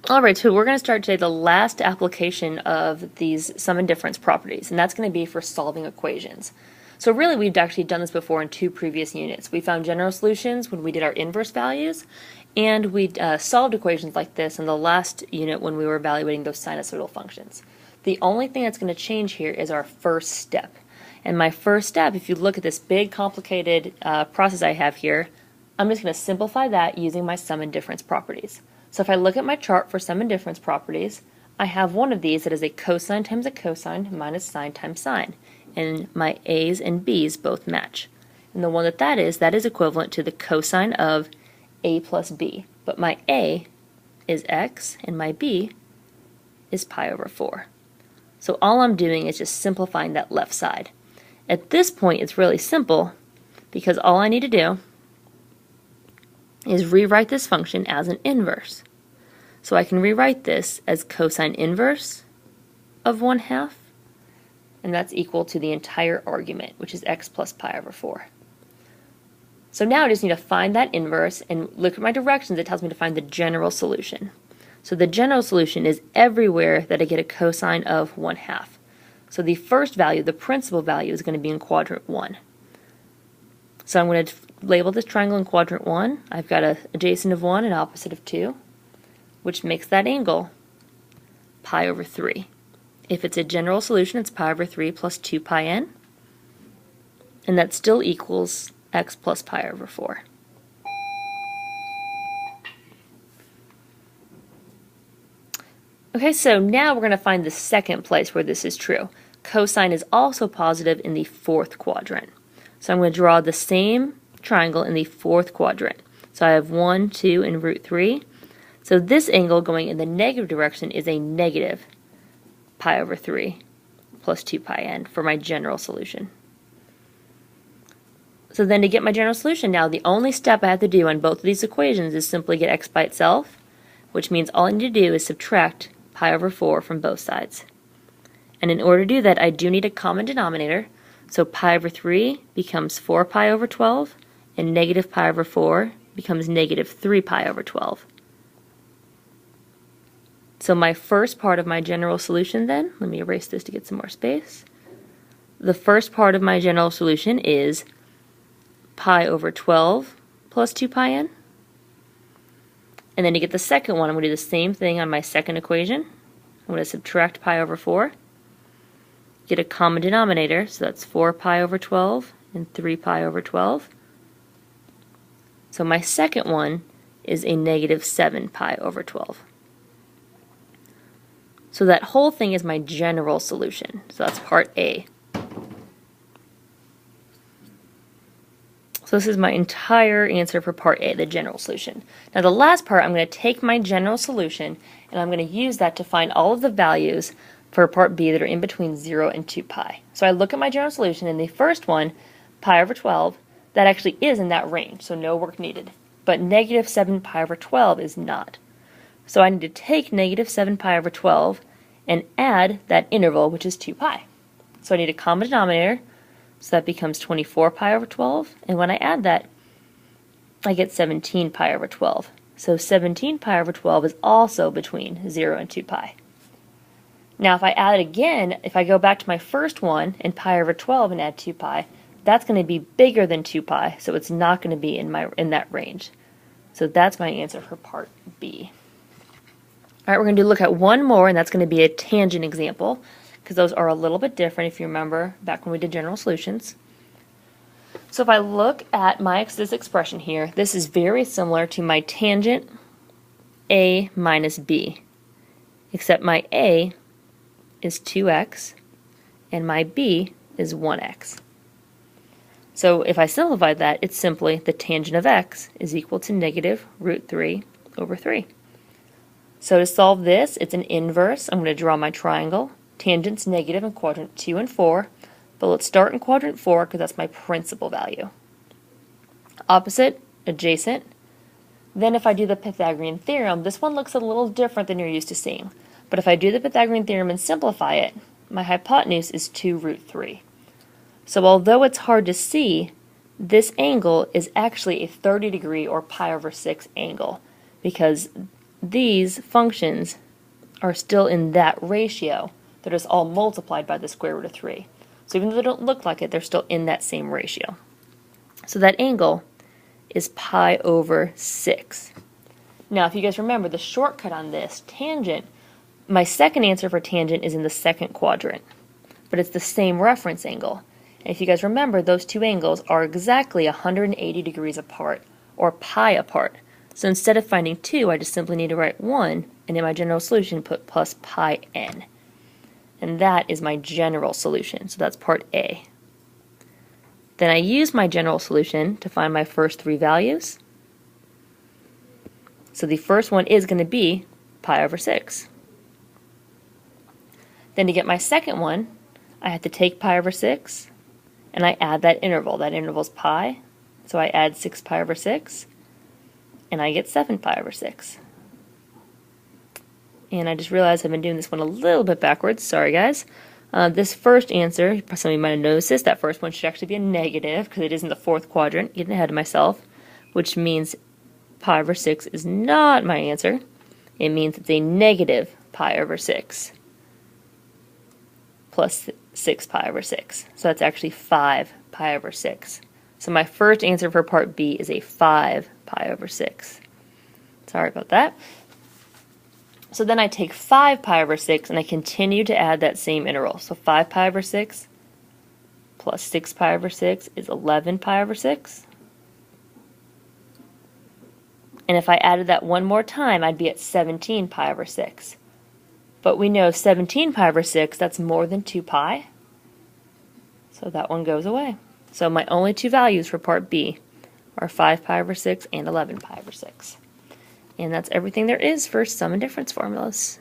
Alright, so we're going to start today the last application of these sum and difference properties, and that's going to be for solving equations. So really we've actually done this before in two previous units. We found general solutions when we did our inverse values, and we solved equations like this in the last unit when we were evaluating those sinusoidal functions. The only thing that's going to change here is our first step. And my first step, if you look at this big complicated process I have here, I'm just going to simplify that using my sum and difference properties. So if I look at my chart for sum and difference properties, I have one of these that is a cosine times a cosine minus sine times sine. And my a's and b's both match. And the one that is equivalent to the cosine of a plus b. But my a is x and my b is pi over 4. So all I'm doing is just simplifying that left side. At this point it's really simple because all I need to do is rewrite this function as an inverse. So I can rewrite this as cosine inverse of 1/2, and that's equal to the entire argument, which is x plus pi over 4. So now I just need to find that inverse and look at my directions. It tells me to find the general solution. So the general solution is everywhere that I get a cosine of 1/2. So the first value, the principal value, is going to be in quadrant 1. So I'm going to label this triangle in quadrant 1. I've got an adjacent of 1 and opposite of 2, which makes that angle pi over 3. If it's a general solution, it's pi over 3 plus 2 pi n, and that still equals x plus pi over 4. Okay, so now we're going to find the second place where this is true. Cosine is also positive in the fourth quadrant. So I'm going to draw the same triangle in the fourth quadrant. So I have 1, 2, and root 3. So this angle going in the negative direction is a negative pi over 3 plus 2 pi n for my general solution. So then to get my general solution now, the only step I have to do on both of these equations is simply get x by itself, which means all I need to do is subtract pi over 4 from both sides. And in order to do that, I do need a common denominator. So pi over 3 becomes 4 pi over 12, and negative pi over 4 becomes negative 3 pi over 12. So my first part of my general solution then, let me erase this to get some more space. The first part of my general solution is pi over 12 plus 2 pi n. And then to get the second one, I'm going to do the same thing on my second equation. I'm going to subtract pi over 4, get a common denominator, so that's 4 pi over 12 and 3 pi over 12. So my second one is a negative 7 pi over 12. So that whole thing is my general solution. So that's part A. So this is my entire answer for part A, the general solution. Now the last part, I'm going to take my general solution and I'm going to use that to find all of the values for part B that are in between 0 and 2 pi. So I look at my general solution, and the first one, pi over 12, that actually is in that range, so no work needed. But negative 7 pi over 12 is not. So I need to take negative 7 pi over 12 and add that interval, which is 2 pi. So I need a common denominator, so that becomes 24 pi over 12, and when I add that, I get 17 pi over 12. So 17 pi over 12 is also between 0 and 2 pi. Now if I add it again, if I go back to my first one and pi over 12 and add 2 pi, that's going to be bigger than 2 pi, so it's not going to be in that range. So that's my answer for part B. Alright, we're going to look at one more, and that's going to be a tangent example, because those are a little bit different if you remember back when we did general solutions. So if I look at this expression here, this is very similar to my tangent A minus B, except my A is 2x and my B is 1x. So if I simplify that, it's simply the tangent of x is equal to negative root 3 over 3. So to solve this, it's an inverse. I'm going to draw my triangle. Tangent's negative in quadrant 2 and 4, but let's start in quadrant 4 because that's my principal value. Opposite, adjacent. Then if I do the Pythagorean theorem, this one looks a little different than you're used to seeing. But if I do the Pythagorean theorem and simplify it, my hypotenuse is 2 root 3. So although it's hard to see, this angle is actually a 30 degree or pi over 6 angle, because these functions are still in that ratio. They're just all multiplied by the square root of 3. So even though they don't look like it, they're still in that same ratio. So that angle is pi over 6. Now, if you guys remember, the shortcut on this, tangent, my second answer for tangent is in the second quadrant, but it's the same reference angle. And if you guys remember, those two angles are exactly 180 degrees apart, or pi apart. So instead of finding 2, I just simply need to write 1, and in my general solution put plus pi n. And that is my general solution, so that's part A. Then I use my general solution to find my first 3 values. So the first one is going to be pi over 6. Then to get my second one, I have to take pi over 6, and I add that interval. That interval is pi, so I add 6 pi over 6, and I get 7 pi over 6. And I just realized I've been doing this one a little bit backwards. Sorry, guys. This first answer, some of you might have noticed this, that first one should actually be a negative because it is in the fourth quadrant, getting ahead of myself, which means pi over 6 is not my answer. It means it's a negative pi over 6 plus 6 pi over 6. So that's actually 5 pi over 6. So my first answer for part B is a 5 pi over 6. Sorry about that. So then I take 5 pi over 6 and I continue to add that same interval. So 5 pi over 6 plus 6 pi over 6 is 11 pi over 6. And if I added that one more time, I'd be at 17 pi over 6. But we know 17 pi over 6, that's more than 2 pi. So that one goes away. So my only two values for part B are 5 pi over 6 and 11 pi over 6. And that's everything there is for sum and difference formulas.